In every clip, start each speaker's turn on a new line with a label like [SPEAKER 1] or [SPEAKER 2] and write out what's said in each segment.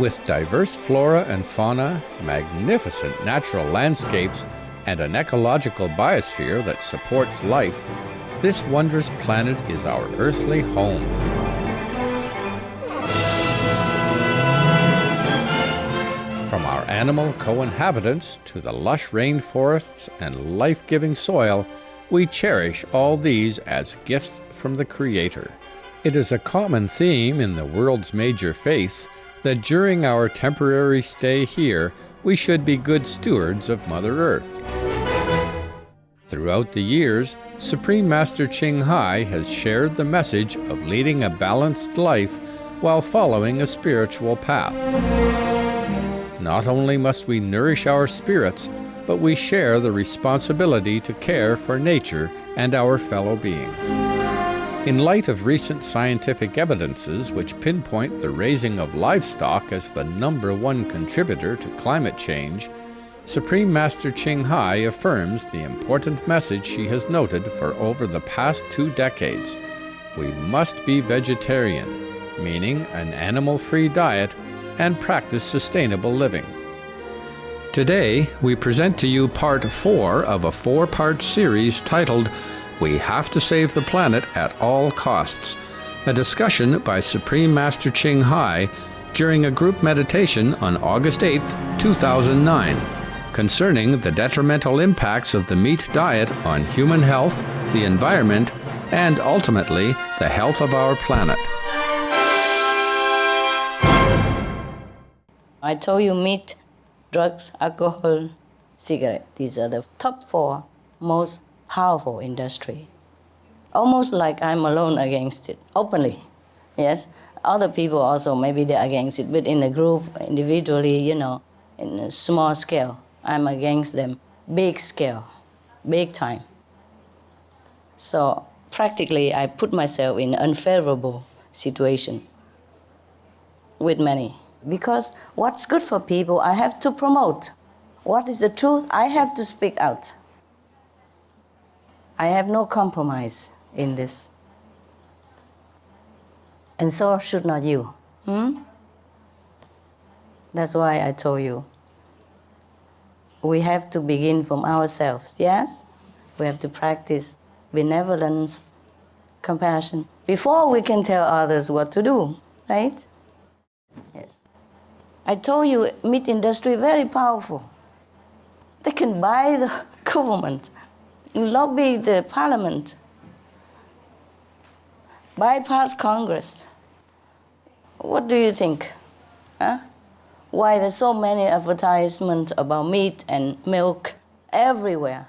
[SPEAKER 1] With diverse flora and fauna, magnificent natural landscapes, and an ecological biosphere that supports life, this wondrous planet is our earthly home. From our animal co-inhabitants to the lush rainforests and life-giving soil, we cherish all these as gifts from the Creator. It is a common theme in the world's major faiths that during our temporary stay here, we should be good stewards of Mother Earth. Throughout the years, Supreme Master Ching Hai has shared the message of leading a balanced life while following a spiritual path. Not only must we nourish our spirits, but we share the responsibility to care for nature and our fellow beings. In light of recent scientific evidences which pinpoint the raising of livestock as the #1 contributor to climate change, Supreme Master Ching Hai affirms the important message she has noted for over the past 2 decades. We must be vegetarian, meaning an animal-free diet, and practice sustainable living. Today, we present to you part 4 of a 4-part series titled We Have to Save the Planet at All Costs, a discussion by Supreme Master Ching Hai during a group meditation on August 8, 2009, concerning the detrimental impacts of the meat diet on human health, the environment, and ultimately the health of our planet.
[SPEAKER 2] I told you meat, drugs, alcohol, cigarette. These are the top 4 most powerful industry. Almost like I'm alone against it, openly. Yes, other people also, maybe they're against it, but in a group, individually, in a small scale, I'm against them. Big scale, big time. So practically, I put myself in an unfavorable situation with many. Because what's good for people, I have to promote. What is the truth, I have to speak out. I have no compromise in this. And so should not you. That's why I told you. We have to begin from ourselves, yes? We have to practice benevolence, compassion, before we can tell others what to do, right? Yes. I told you, meat industry very powerful. They can buy the government, lobby the parliament, bypass Congress. What do you think? Why there's so many advertisements about meat and milk everywhere?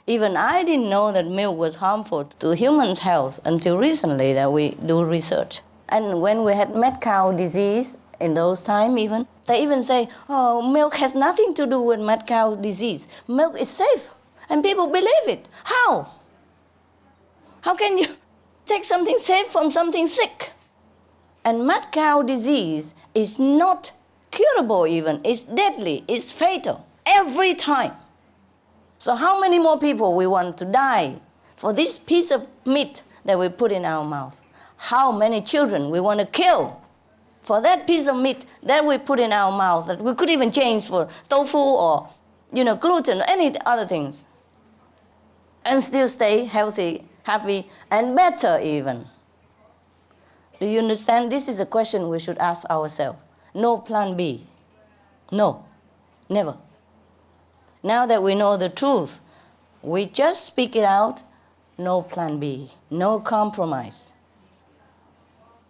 [SPEAKER 2] Even I didn't know that milk was harmful to human health until recently that we do research. And when we had mad cow disease, in those times even, they even say, oh, milk has nothing to do with mad cow disease. Milk is safe, and people believe it. How? How can you take something safe from something sick? And mad cow disease is not curable even, it's deadly, it's fatal, every time. So how many more people we want to die for this piece of meat that we put in our mouth? How many children we want to kill for that piece of meat that we put in our mouth that we could even change for tofu or, gluten or any other things, and still stay healthy, happy, and better even. Do you understand? This is a question we should ask ourselves. No plan B. No, never. Now that we know the truth, we just speak it out, no plan B, no compromise.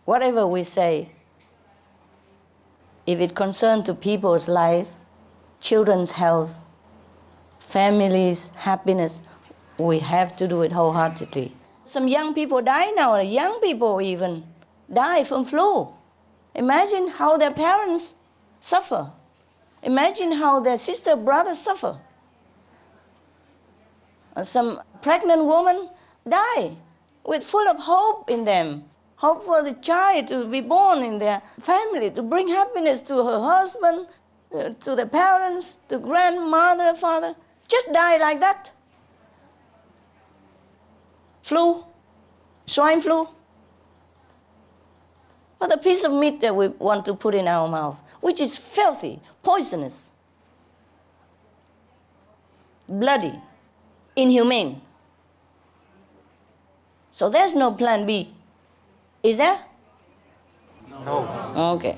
[SPEAKER 2] Whatever we say, if it concerns to people's life, children's health, families' happiness, we have to do it wholeheartedly. Some young people die now, young people even die from flu. Imagine how their parents suffer. Imagine how their sister, brothers suffer. Some pregnant women die with full of hope in them. Hope for the child to be born in their family, to bring happiness to her husband, to the parents, to grandmother, father. Just die like that. Flu, swine flu. for the piece of meat that we want to put in our mouth, which is filthy, poisonous, bloody, inhumane. So there's no plan B. Is there?
[SPEAKER 3] No.
[SPEAKER 2] Okay.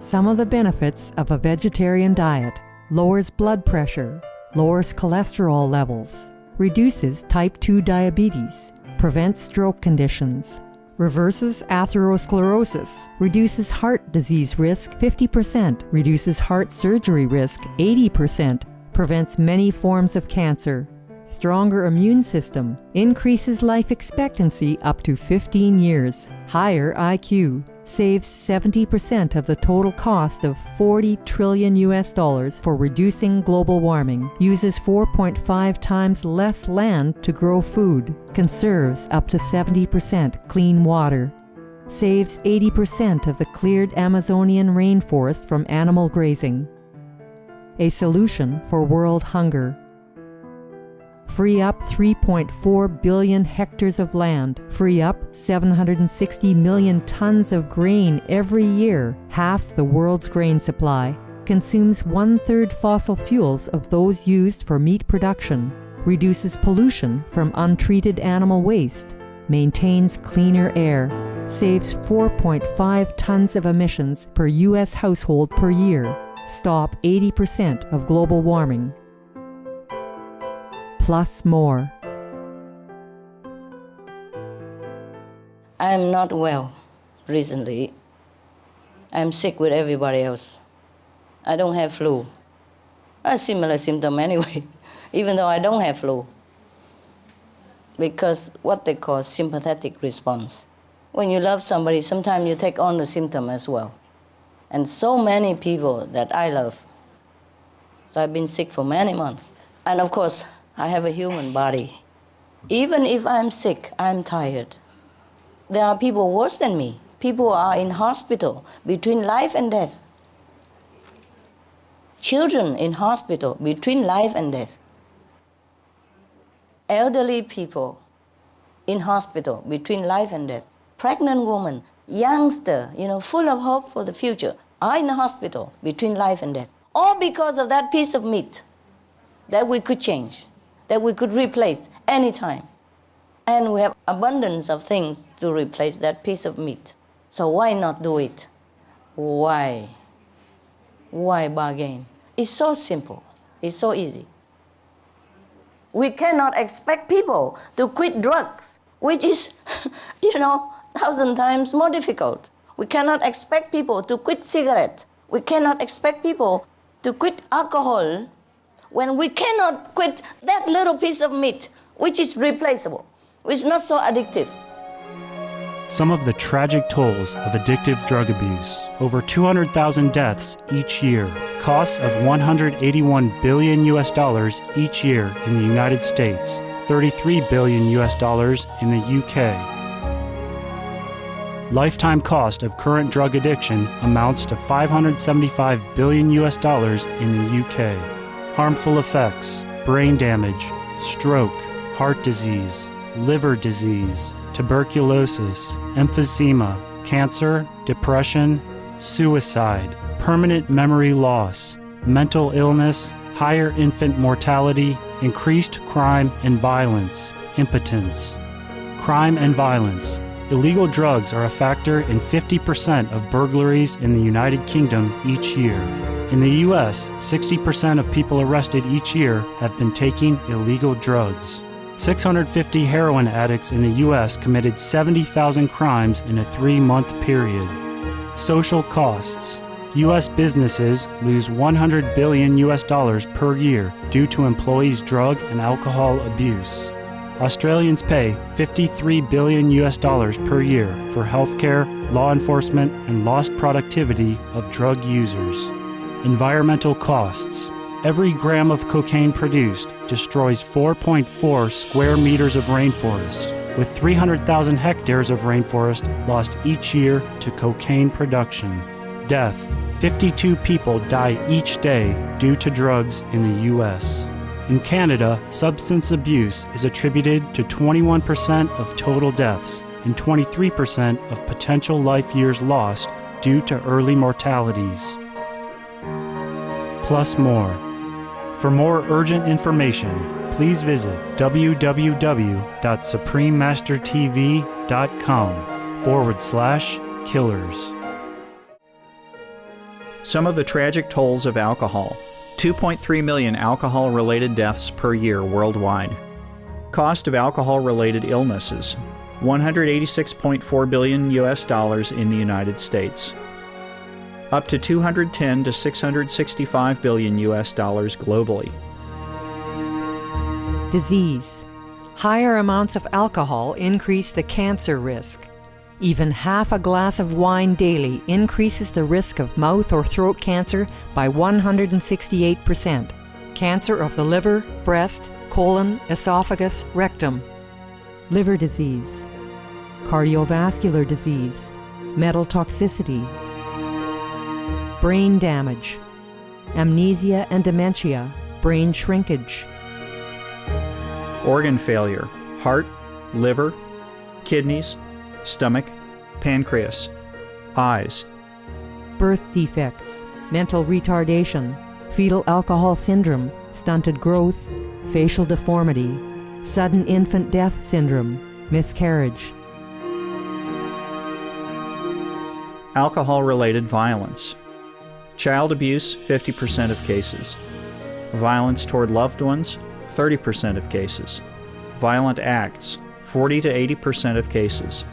[SPEAKER 4] Some of the benefits of a vegetarian diet: lowers blood pressure, lowers cholesterol levels, reduces type 2 diabetes, prevents stroke conditions, reverses atherosclerosis, reduces heart disease risk 50%, reduces heart surgery risk 80%, prevents many forms of cancer, stronger immune system, increases life expectancy up to 15 years, higher IQ, saves 70% of the total cost of $40 trillion for reducing global warming, uses 4.5 times less land to grow food, conserves up to 70% clean water, saves 80% of the cleared Amazonian rainforest from animal grazing. A solution for world hunger. Free up 3.4 billion hectares of land, free up 760 million tons of grain every year, half the world's grain supply, consumes 1/3 fossil fuels of those used for meat production, reduces pollution from untreated animal waste, maintains cleaner air, saves 4.5 tons of emissions per U.S. household per year, stop 80% of global warming. Plus more.
[SPEAKER 2] I am not well recently. I'm sick with everybody else. I don't have flu. A similar symptom anyway, even though I don't have flu. Because what they call sympathetic response. When you love somebody, sometimes you take on the symptom as well. And so many people that I love. So I've been sick for many months. And of course, I have a human body. Even if I'm sick, I'm tired. There are people worse than me. People are in hospital between life and death. Children in hospital between life and death. Elderly people in hospital between life and death. Pregnant woman, youngster, full of hope for the future, are in the hospital between life and death. All because of that piece of meat that we could change, that we could replace anytime. And we have abundance of things to replace that piece of meat. So why not do it? Why? Why bargain? It's so simple. It's so easy. We cannot expect people to quit drugs, which is, 1,000 times more difficult. We cannot expect people to quit cigarettes. We cannot expect people to quit alcohol when we cannot quit that little piece of meat, which is replaceable, which is not so addictive.
[SPEAKER 3] Some of the tragic tolls of addictive drug abuse: over 200,000 deaths each year, costs of $181 billion each year in the United States, $33 billion in the UK. Lifetime cost of current drug addiction amounts to $575 billion in the UK. Harmful effects: brain damage, stroke, heart disease, liver disease, tuberculosis, emphysema, cancer, depression, suicide, permanent memory loss, mental illness, higher infant mortality, increased crime and violence, impotence. Crime and violence. Illegal drugs are a factor in 50% of burglaries in the United Kingdom each year. In the U.S., 60% of people arrested each year have been taking illegal drugs. 650 heroin addicts in the U.S. committed 70,000 crimes in a 3-month period. Social costs. U.S. businesses lose $100 billion per year due to employees' drug and alcohol abuse. Australians pay $53 billion per year for healthcare, law enforcement, and lost productivity of drug users. Environmental costs. Every gram of cocaine produced destroys 4.4 square meters of rainforest, with 300,000 hectares of rainforest lost each year to cocaine production. Death. 52 people die each day due to drugs in the U.S. In Canada, substance abuse is attributed to 21% of total deaths, and 23% of potential life years lost due to early mortalities. Plus more. For more urgent information, please visit www.suprememastertv.com/killers.
[SPEAKER 5] Some of the tragic tolls of alcohol. 2.3 million alcohol-related deaths per year worldwide. Cost of alcohol-related illnesses. $186.4 billion in the United States. Up to $210 to $665 billion globally.
[SPEAKER 4] Disease. Higher amounts of alcohol increase the cancer risk. Even half a glass of wine daily increases the risk of mouth or throat cancer by 168%. Cancer of the liver, breast, colon, esophagus, rectum. Liver disease. Cardiovascular disease. Metal toxicity. Brain damage. Amnesia and dementia. Brain shrinkage.
[SPEAKER 5] Organ failure. Heart, liver, kidneys, stomach, pancreas, eyes.
[SPEAKER 4] Birth defects, mental retardation, fetal alcohol syndrome, stunted growth, facial deformity, sudden infant death syndrome, miscarriage.
[SPEAKER 5] Alcohol-related violence. Child abuse, 50% of cases. Violence toward loved ones, 30% of cases. Violent acts, 40 to 80% of cases.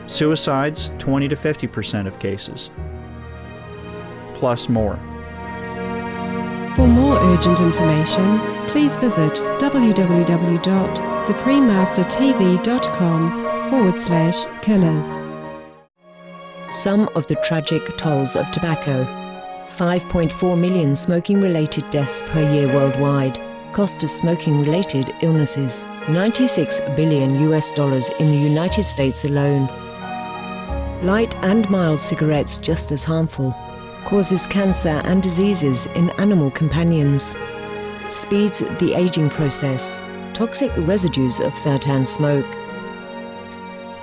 [SPEAKER 5] Suicides, 20 to 50% of cases. Plus more.
[SPEAKER 6] For more urgent information, please visit www.suprememastertv.com/killers.
[SPEAKER 7] Some of the tragic tolls of tobacco. 5.4 million smoking-related deaths per year worldwide. Cost of smoking-related illnesses. $96 billion in the United States alone. Light and mild cigarettes just as harmful. Causes cancer and diseases in animal companions. Speeds the aging process. Toxic residues of third-hand smoke.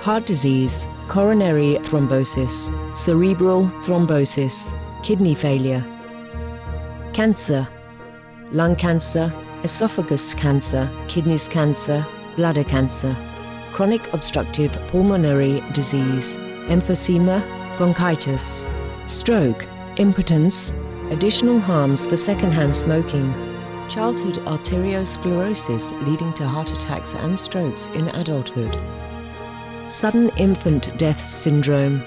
[SPEAKER 7] Heart disease, coronary thrombosis, cerebral thrombosis, kidney failure. Cancer, lung cancer, esophagus cancer, kidneys cancer, bladder cancer. Chronic obstructive pulmonary disease, emphysema, bronchitis, stroke, impotence, additional harms for secondhand smoking, childhood arteriosclerosis leading to heart attacks and strokes in adulthood, sudden infant death syndrome,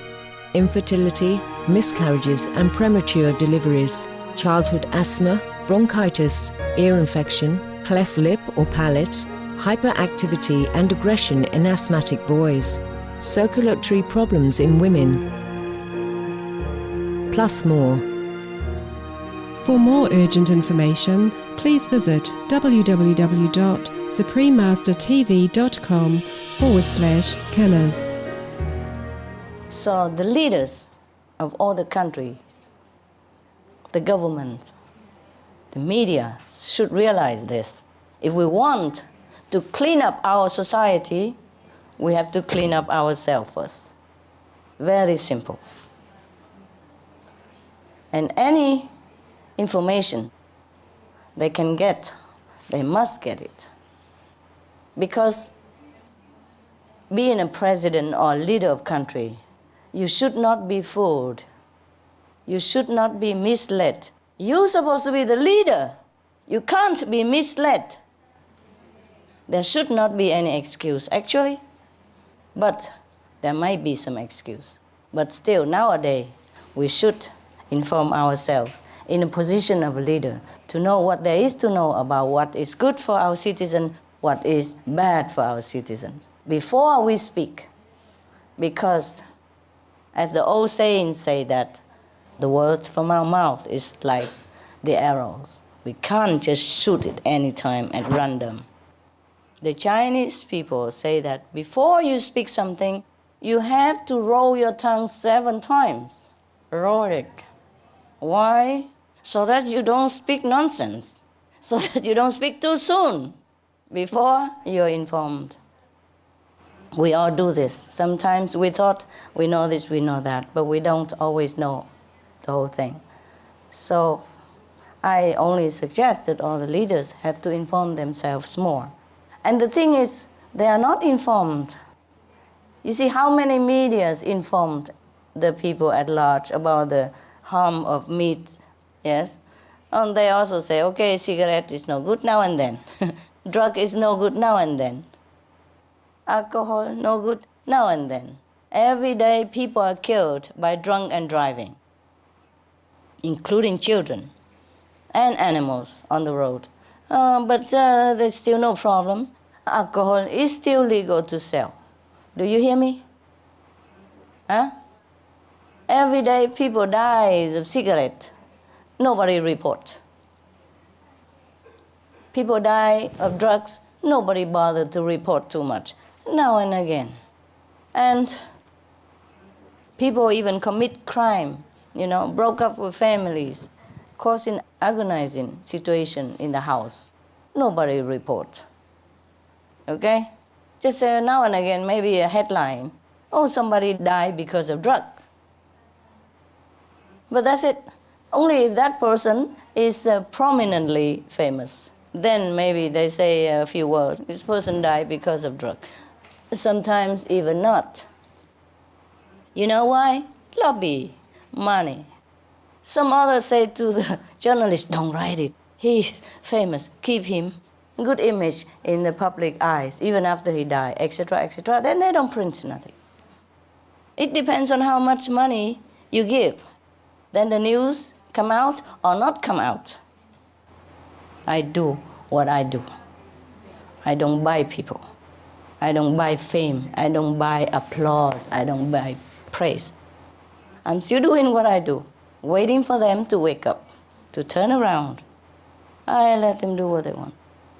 [SPEAKER 7] infertility, miscarriages and premature deliveries, childhood asthma, bronchitis, ear infection, cleft lip or palate, hyperactivity and aggression in asthmatic boys, circulatory problems in women. Plus more.
[SPEAKER 6] For more urgent information, please visit www.suprememastertv.com/killers.
[SPEAKER 2] So the leaders of all the countries, the government, the media should realize this. If we want to clean up our society, we have to clean up ourselves first. Very simple. And any information they can get, they must get it. Because being a president or leader of country, you should not be fooled. You should not be misled. You're supposed to be the leader. You can't be misled. There should not be any excuse, actually. But there might be some excuse. But still, nowadays, we should inform ourselves in a position of a leader to know what there is to know about what is good for our citizens, what is bad for our citizens, before we speak. Because, as the old saying say that the words from our mouth is like the arrows. We can't just shoot it any time at random. The Chinese people say that before you speak something, you have to roll your tongue 7 times. Roll it. Why? So that you don't speak nonsense. So that you don't speak too soon before you're informed. We all do this. Sometimes we thought we know this, we know that, but we don't always know the whole thing. So I only suggest that all the leaders have to inform themselves more. And the thing is, they are not informed. You see how many medias informed the people at large about the harm of meat, yes? And they also say, okay, cigarette is no good now and then. Drug is no good now and then. Alcohol, no good now and then. Every day people are killed by drunk and driving, including children and animals on the road. But there's still no problem. Alcohol is still legal to sell. Do you hear me? Huh? Every day people die of cigarette. Nobody report. People die of drugs. Nobody bothered to report too much. Now and again. And people even commit crime, broke up with families, causing agonizing situation in the house. Nobody report. Okay? Just now and again, maybe a headline. Oh, somebody died because of drug. But that's it. Only if that person is prominently famous. Then maybe they say a few words. This person died because of drug. Sometimes even not. You know why? Lobby, money. Some others say to the journalist, don't write it. He's famous. Keep him. Good image in the public eyes, even after he died, etc., etc. Then they don't print nothing. It depends on how much money you give. Then the news come out or not come out. I do what I do. I don't buy people. I don't buy fame. I don't buy applause. I don't buy praise. I'm still doing what I do, waiting for them to wake up, to turn around. I let them do what they want.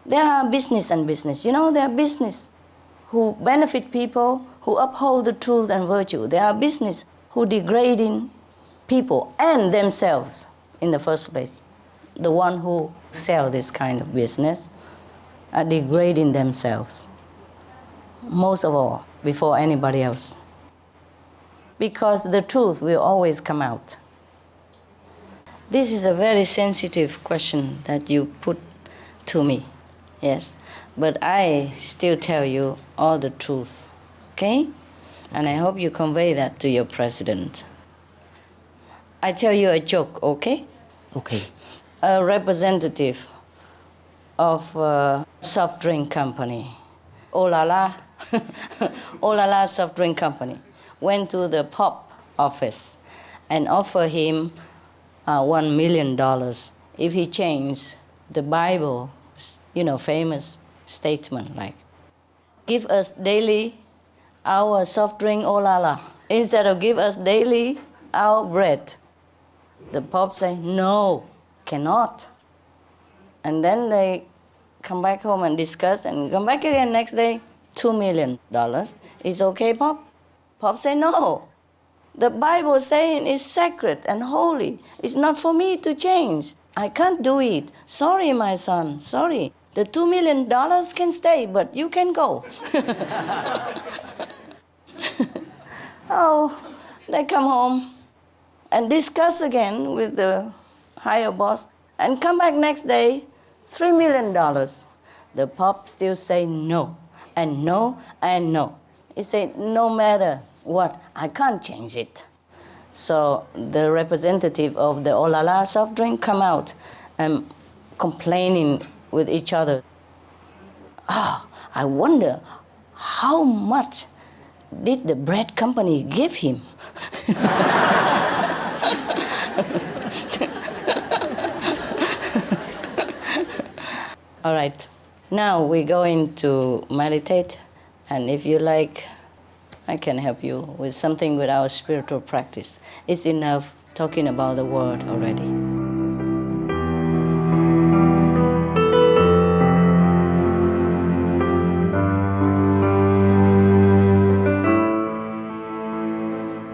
[SPEAKER 2] There are business and business. There are business who benefit people, who uphold the truth and virtue. There are business who degrading people and themselves in the first place. The one who sell this kind of business are degrading themselves, most of all, before anybody else. Because the truth will always come out. This is a very sensitive question that you put to me, yes? But I still tell you all the truth, okay? And I hope you convey that to your president. I tell you a joke, okay? Okay. A representative of a soft drink company, Oh La La, Oh La La soft drink company, went to the Pope office and offered him $1 million if he changed the Bible, famous statement like, give us daily our soft drink, Oh La La, instead of give us daily our bread. The Pope said, no, cannot. And then they come back home and discuss and come back again next day, $2 million. Is okay, Pope? Pope said, no. The Bible saying it's sacred and holy. It's not for me to change. I can't do it. Sorry, my son, sorry. The $2 million can stay, but you can go. Oh, they come home and discuss again with the higher boss and come back next day, $3 million. The Pope still say no, and no, and no. He said, no matter what, I can't change it. So the representative of the Oh La La soft drink come out and complaining with each other. Oh, I wonder how much did the bread company give him? All right, now we're going to meditate, and if you like, I can help you with something with our spiritual practice. It's enough talking about the word already.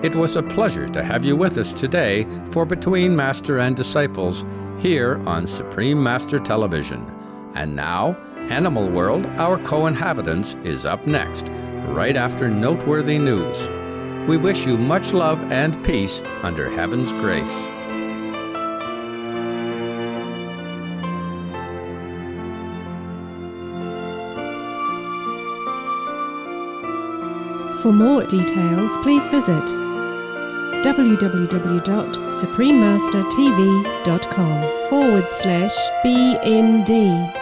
[SPEAKER 1] It was a pleasure to have you with us today for Between Master and Disciples here on Supreme Master Television. And now, Animal World, Our Co-Inhabitants is up next, right after noteworthy news. We wish you much love and peace under heaven's grace.
[SPEAKER 6] For more details, please visit www.suprememastertv.com/BMD